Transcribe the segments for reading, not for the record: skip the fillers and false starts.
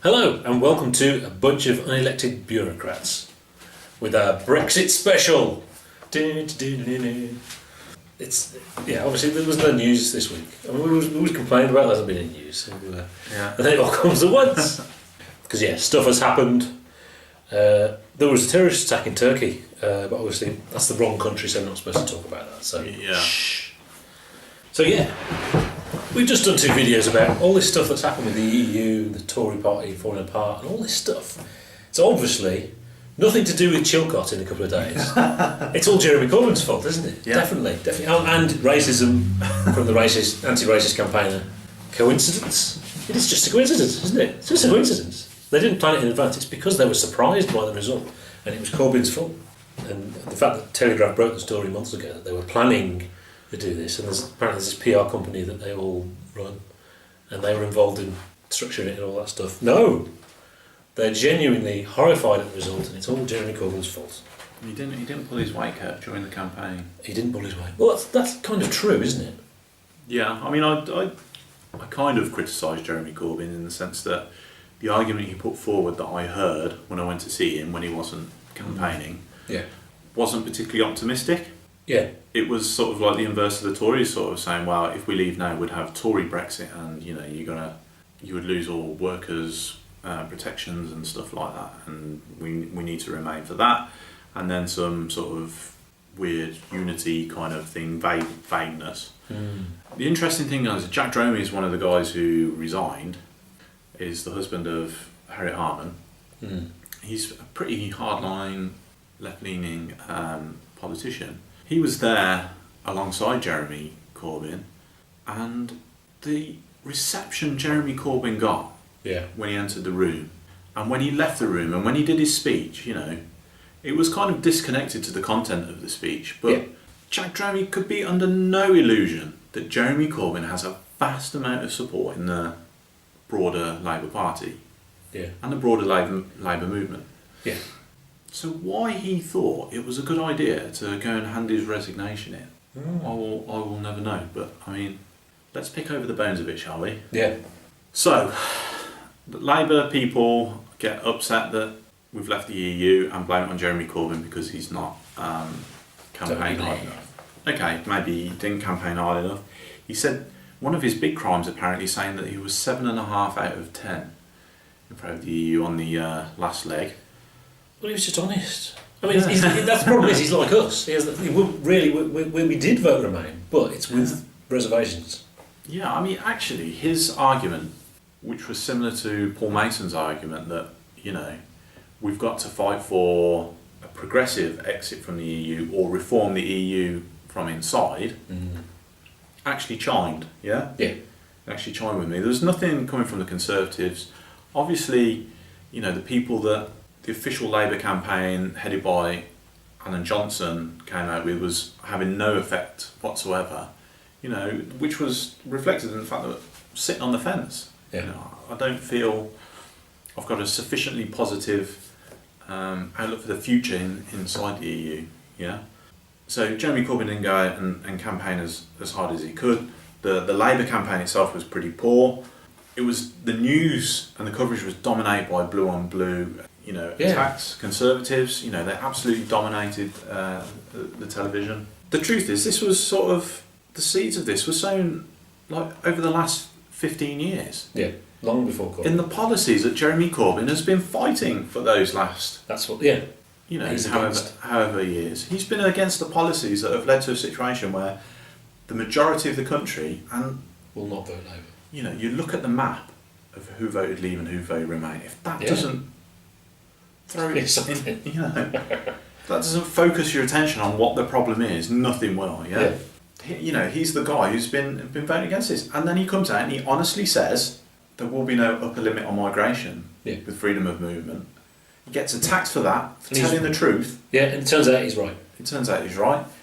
Hello and welcome to a bunch of unelected bureaucrats with a Brexit special. It's obviously there was no news this week. I mean, we always complained about there hasn't been any news, and then it all comes at once. Because stuff has happened. There was a terrorist attack in Turkey, but obviously that's the wrong country, so I'm not supposed to talk about that. So shh. So we've just done 2 videos about all this stuff that's happened with the EU, the Tory party falling apart, and all this stuff. It's obviously nothing to do with Chilcot in a couple of days. It's all Jeremy Corbyn's fault, isn't it? Yeah. Definitely. Oh, and racism from the anti-racist campaigner. Coincidence? It is just a coincidence, isn't it? It's just a coincidence. They didn't plan it in advance. It's because they were surprised by the result, and it was Corbyn's fault. And the fact that Telegraph broke the story months ago that they were planning to do this, and apparently there's this PR company that they all run, and they were involved in structuring it and all that stuff. No, they're genuinely horrified at the result, and it's all Jeremy Corbyn's fault. He didn't pull his weight, Kurt, during the campaign. He didn't pull his weight. Well, that's kind of true, isn't it? Yeah, I mean, I kind of criticise Jeremy Corbyn in the sense that the argument he put forward that I heard when I went to see him when he wasn't campaigning wasn't particularly optimistic. Yeah. It was sort of like the inverse of the Tories sort of saying, well, if we leave now, we'd have Tory Brexit, and you would lose all workers' protections and stuff like that, and we need to remain for that, and then some sort of weird unity kind of thing, vagueness. The interesting thing is Jack Dromey is one of the guys who resigned, is the husband of Harriet Harman. He's a pretty hardline, left-leaning politician. He was there alongside Jeremy Corbyn, and the reception Jeremy Corbyn got when he entered the room, and when he left the room, and when he did his speech, it was kind of disconnected to the content of the speech. But Jack Dromey could be under no illusion that Jeremy Corbyn has a vast amount of support in the broader Labour Party and the broader Labour movement. Yeah. So why he thought it was a good idea to go and hand his resignation in, I will never know. But I mean, let's pick over the bones of it, shall we? Yeah. So, the Labour people get upset that we've left the EU and blame it on Jeremy Corbyn because he's not campaigned hard enough. Okay, maybe he didn't campaign hard enough. He said one of his big crimes apparently saying that he was 7.5 out of 10 in front of the EU on the last leg. Well, he was just honest. I mean, that's the problem. He's like us. We did vote Remain, but it's with reservations. Yeah, I mean, actually, his argument, which was similar to Paul Mason's argument that we've got to fight for a progressive exit from the EU or reform the EU from inside, actually chimed. Yeah. Yeah. Actually chimed with me. There was nothing coming from the Conservatives. Obviously, the people that the official Labour campaign headed by Alan Johnson came out with was having no effect whatsoever, which was reflected in the fact that sitting on the fence. Yeah. I don't feel I've got a sufficiently positive outlook for the future inside the EU. Yeah. So Jeremy Corbyn didn't go out and campaign as hard as he could. The Labour campaign itself was pretty poor. It was the news and the coverage was dominated by blue on blue. Attacks, Conservatives, they absolutely dominated the television. The truth is, this was sort of, the seeds of this were sown over the last 15 years. Yeah, long before Corbyn. In the policies that Jeremy Corbyn has been fighting for those last... That's what, however years. He's been against the policies that have led to a situation where the majority of the country will not vote Labour. You look at the map of who voted Leave and who voted Remain. If that doesn't... that doesn't focus your attention on what the problem is, nothing will. He's the guy who's been voting against this, and then he comes out and he honestly says there will be no upper limit on migration with freedom of movement. He gets attacked for that, for telling the truth. Yeah, and it turns out he's right.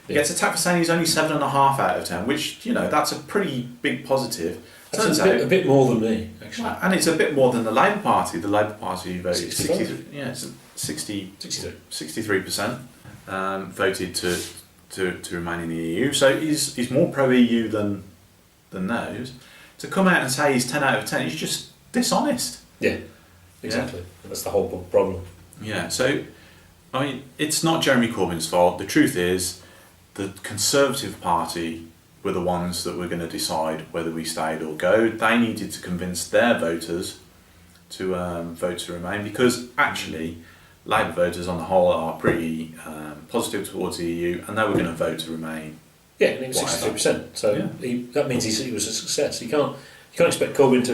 He gets attacked for saying he's only 7.5 out of 10, which that's a pretty big positive. That's a bit more than me, actually. And it's a bit more than the Labour Party. The Labour Party voted 63% voted to remain in the EU. So he's more pro-EU than those. To come out and say he's 10 out of 10 is just dishonest. Yeah. exactly. That's the whole problem. Yeah, so, I mean, it's not Jeremy Corbyn's fault. The truth is, the Conservative Party were the ones that were going to decide whether we stayed or go. They needed to convince their voters to vote to remain, because actually Labour voters on the whole are pretty positive towards the EU, and they were going to vote to remain. Yeah, and it was 63%. So that means he was a success. You can't expect Corbyn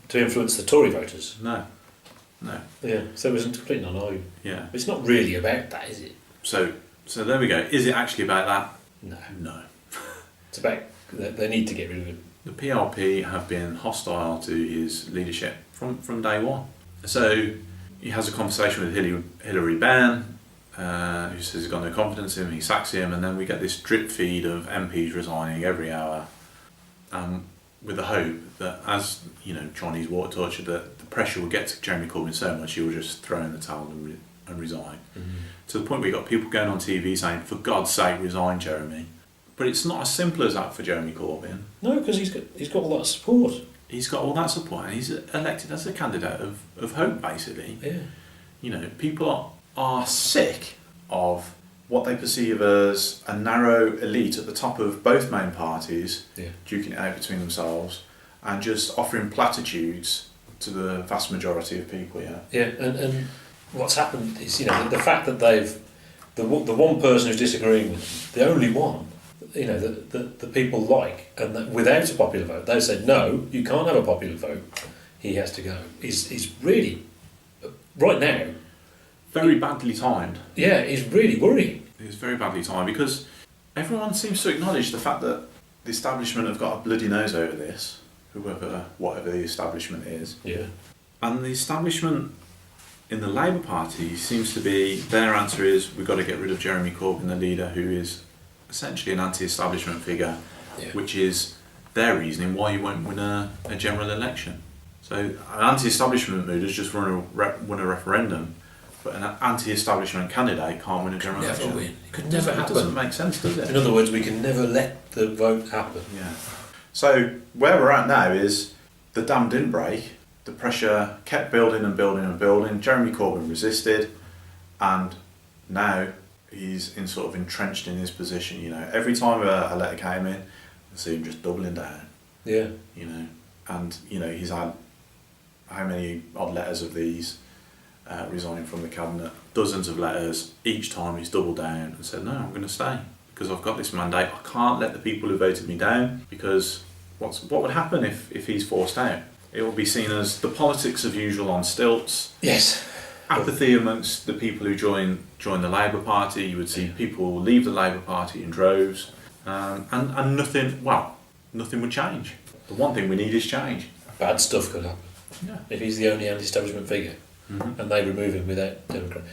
to influence the Tory voters. No. Yeah, so it was a complete non-argument. Yeah. But it's not really about that, is it? So there we go. Is it actually about that? No. It's about they need to get rid of him. The PRP have been hostile to his leadership from day one. So he has a conversation with Hilary Benn, who says he's got no confidence in him, he sacks him, and then we get this drip feed of MPs resigning every hour, with the hope that, as you know, Chinese water torture, that the pressure will get to Jeremy Corbyn so much he will just throw in the towel and resign. Mm-hmm. To the point where you've got people going on TV saying, for God's sake, resign, Jeremy. But it's not as simple as that for Jeremy Corbyn. No, because he's got a lot of support. He's got all that support, and he's elected as a candidate of hope, basically. Yeah. You know, people are sick of what they perceive as a narrow elite at the top of both main parties, duking it out between themselves, and just offering platitudes to the vast majority of people. Yeah, and what's happened is, you know, the fact that the one person who's disagreeing with them, the only one, you know, that the people like, and that without a popular vote, they said, no, you can't have a popular vote, he has to go. He's really, right now, very badly timed. Yeah, it's really worrying. It's very badly timed, because everyone seems to acknowledge the fact that the establishment have got a bloody nose over this, whatever the establishment is. Yeah. And the establishment in the Labour Party seems to be, their answer is, we've got to get rid of Jeremy Corbyn, the leader, who is essentially an anti-establishment figure, which is their reasoning why you won't win a general election. So an anti-establishment mood has just won a referendum, but an anti-establishment candidate can't win a general election. Never win. It could never happen. It doesn't make sense, does it? In other words, we can never let the vote happen. Yeah. So where we're at now is the dam didn't break. The pressure kept building and building and building. Jeremy Corbyn resisted, and now he's sort of entrenched in his position. You know, every time a letter came in, I see him just doubling down. Yeah. You know, and you know he's had how many odd letters of these resigning from the cabinet? Dozens of letters. Each time he's doubled down and said, "No, I'm going to stay because I've got this mandate. I can't let the people who voted me down, because what would happen if he's forced out? It will be seen as the politics of usual on stilts. Yes. Apathy amongst the people who join the Labour Party. You would see people leave the Labour Party in droves, and nothing would change. The one thing we need is change. Bad stuff could happen. Yeah. If he's the only anti-establishment figure, and they remove him without Democrat,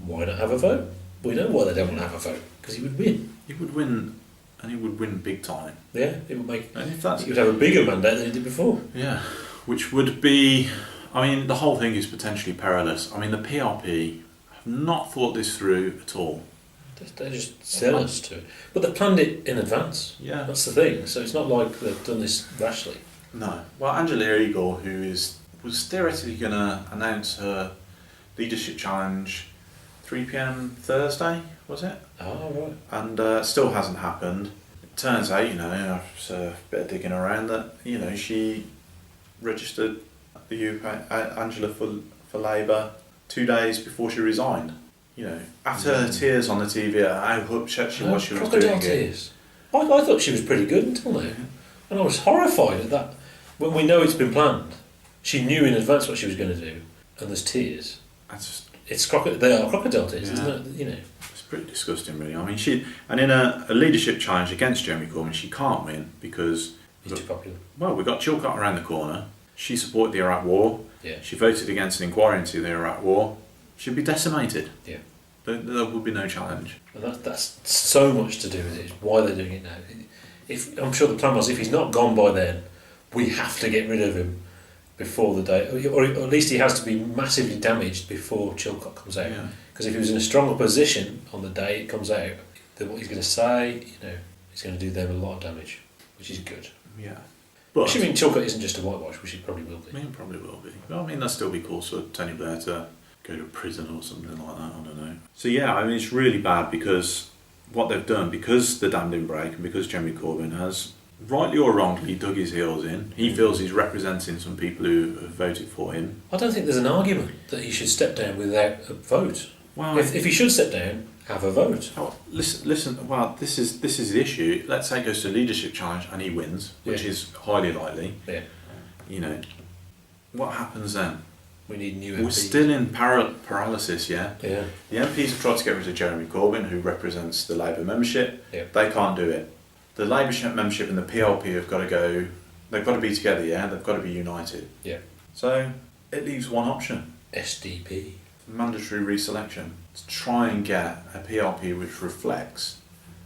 why not have a vote? We know why they don't want to have a vote, because he would win. He would win, and he would win big time. Yeah, it would make. And if that's, he would have a bigger mandate than he did before. Yeah, which would be. I mean, the whole thing is potentially perilous. I mean, the PRP have not thought this through at all. They just sell us to it. But they planned it in advance. Yeah. That's the thing. So it's not like they've done this rashly. No. Well, Angela Eagle, who was theoretically going to announce her leadership challenge 3 p.m. Thursday, was it? Oh, right. And still hasn't happened. It turns out, you know, after a bit of digging around, that, you know, she registered the Angela for Labour 2 days before she resigned. You know, after her tears on the TV, how upset she was doing tears. I thought she was pretty good until now, and I was horrified at that. When we know it's been planned, she knew in advance what she was going to do, and there's tears. They are crocodile tears, isn't it? You know, it's pretty disgusting, really. I mean, in a leadership challenge against Jeremy Corbyn, she can't win because he's too popular. Well, we've got Chilcot around the corner. She supported the Iraq War. Yeah. She voted against an inquiry into the Iraq War. She'd be decimated. Yeah. There would be no challenge. And that's so much to do with it. Why they're doing it now. I'm sure the plan was, if he's not gone by then, we have to get rid of him before the day, or at least he has to be massively damaged before Chilcot comes out. Because if he was in a stronger position on the day it comes out, then what he's going to say, you know, he's going to do them a lot of damage, which is good. Yeah. But assuming Chilcot isn't just a whitewash, which it probably will be. I mean, it probably will be. But I mean, that'd still be cool for Tony Blair to go to prison or something like that. I don't know. So yeah, I mean, it's really bad because what they've done, because the dam didn't break and because Jeremy Corbyn has, rightly or wrongly, dug his heels in. He feels he's representing some people who have voted for him. I don't think there's an argument that he should step down without a vote. Well, if he should step down, have a vote. Oh, listen. Well, this is the issue. Let's say it goes to a leadership challenge and he wins, which is highly likely. Yeah. You know, what happens then? We need new MPs. We're still in paralysis, yeah? Yeah. The MPs have tried to get rid of Jeremy Corbyn, who represents the Labour membership. Yeah. They can't do it. The Labour membership and the PLP have got to go, they've got to be together, yeah? They've got to be united. Yeah. So, it leaves one option. SDP. Mandatory reselection. To try and get a PLP which reflects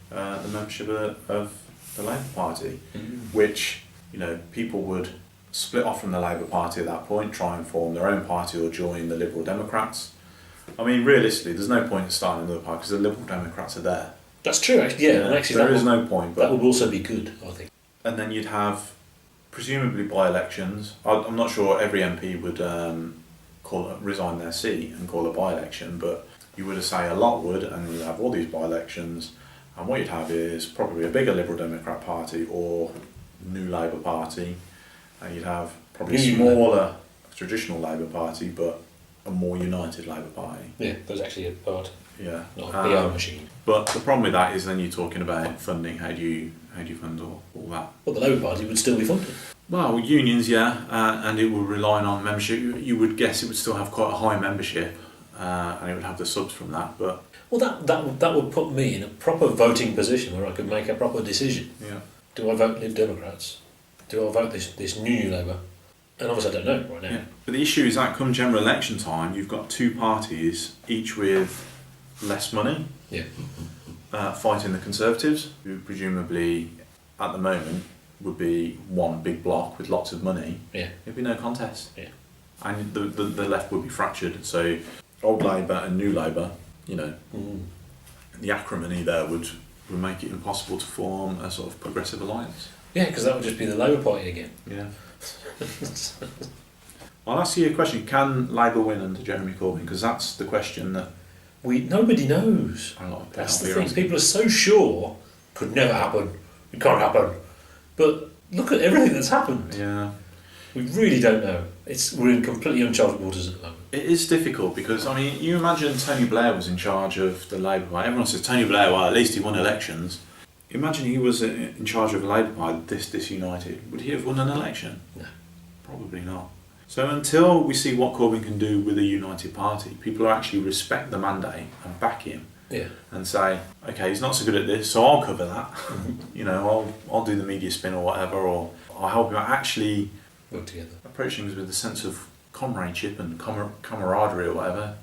the membership of the Labour Party, which, you know, people would split off from the Labour Party at that point, try and form their own party or join the Liberal Democrats. I mean, realistically, there's no point in starting another party because the Liberal Democrats are there. That's true, actually, yeah. And actually, there is no point. But that would also be good, I think. And then you'd have, presumably, by-elections. I'm not sure every MP would resign their seat and call a by-election, but you would say a lot would, and you'd have all these by-elections, and what you'd have is probably a bigger Liberal Democrat Party or New Labour Party, and you'd have probably a smaller traditional Labour Party, but a more united Labour Party. Yeah, there's actually a party. Yeah. Not a PR machine. But the problem with that is then you're talking about funding. How do you fund all that? Well, the Labour Party would still be funded. Well, unions, yeah, and it would rely on membership. You would guess it would still have quite a high membership, and it would have the subs from that. But that would put me in a proper voting position where I could make a proper decision. Yeah. Do I vote Lib Democrats? Do I vote this new Labour? And obviously I don't know right now. Yeah. But the issue is that come general election time, you've got two parties, each with less money, fighting the Conservatives, who presumably at the moment would be one big block with lots of money. Yeah. It'd be no contest. Yeah. And the left would be fractured. So old Labour and new Labour, you know, the acrimony there would make it impossible to form a sort of progressive alliance. Yeah, because that would just be the Labour Party again. Yeah. I'll ask you a question. Can Labour win under Jeremy Corbyn? Because that's the question that nobody knows. That's the thing. People are so sure could never happen. It can't happen. But look at everything that's happened. Yeah. We really don't know. We're in completely uncharted waters at the moment. It is difficult because, I mean, you imagine Tony Blair was in charge of the Labour Party. Everyone says Tony Blair, well, at least he won elections. Imagine he was in charge of a Labour Party, this united. Would he have won an election? No. Probably not. So until we see what Corbyn can do with a united party, people will actually respect the mandate and back him. Yeah. And say, okay, he's not so good at this, so I'll cover that. You know, I'll do the media spin or whatever, or I'll help him actually work together. Approach things with a sense of comradeship and camaraderie or whatever.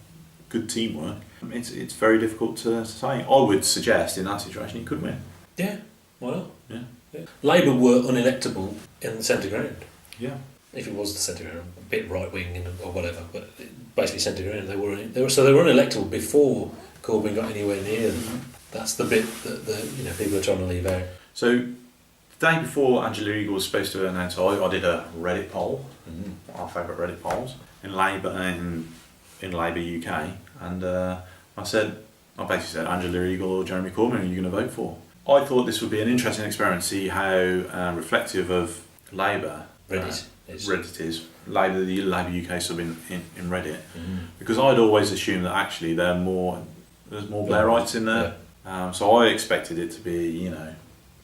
Good teamwork. It's very difficult to say. I would suggest in that situation he could win. Yeah, why not? Yeah. Labour were unelectable in the centre ground. Yeah. If it was the centre ground, a bit right wing or whatever, but basically centre ground. They were unelectable before Corbyn got anywhere near them. Mm-hmm. That's the bit that people are trying to leave out. So the day before Angela Eagle was supposed to announce, I did a Reddit poll, our favourite Reddit polls in Labour in Labour UK, and I basically said Angela Eagle or Jeremy Corbyn, are you going to vote for? I thought this would be an interesting experiment to see how reflective of Labour Reddit is. Labour, the Labour UK sub in Reddit, because I'd always assumed that actually there's more Blairites in there. Yeah. So I expected it to be,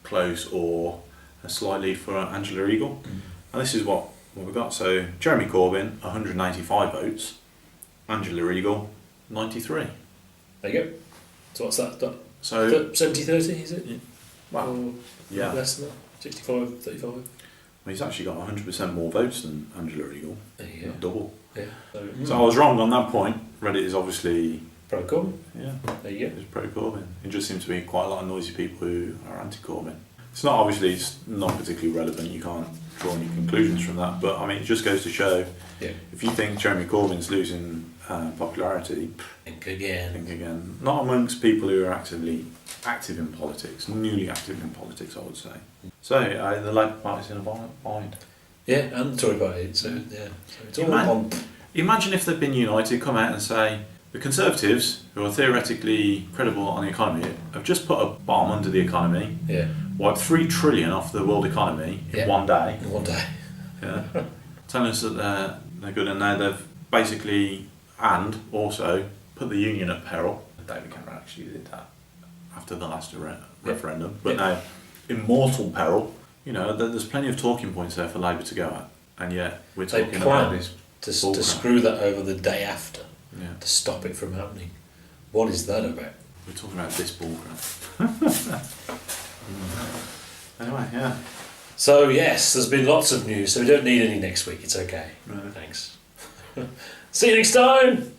close or a slight lead for Angela Eagle. And this is what we got. So Jeremy Corbyn, 185 votes. Angela Eagle, 93. There you go. So what's that? So 70-30, is it? Yeah. Well, yeah. Less than that? 65-35? Well, he's actually got 100% more votes than Angela Eagle. There you go. Double. Yeah. So I was wrong on that point. Reddit is obviously pro-Corbyn. Yeah. There you go. It's pro-Corbyn. It just seems to be quite a lot of noisy people who are anti-Corbyn. It's not obviously, it's not particularly relevant. You can't draw any conclusions from that. But I mean, it just goes to show, if you think Jeremy Corbyn's losing popularity, think again. Not amongst people who are active in politics, newly active in politics, I would say. So the Labour Party's in a bind. Yeah, and the Tory Party. So it's all on. Imagine if they'd been united, come out and say, the Conservatives, who are theoretically credible on the economy, have just put a bomb under the economy, wiped 3 trillion off the world economy in one day. In one day. Yeah. Telling us that they're good, and now they've basically, and also, put the union at peril. David Cameron actually did that after the last referendum, but now, in mortal peril. You know, there's plenty of talking points there for Labour to go at, and yet we're talking about this to screw that over the day after, to stop it from happening. What is that about? We're talking about this bullcrap. Anyway, yeah. So yes, there's been lots of news, so we don't need any next week. It's okay. Right. Thanks. See you next time.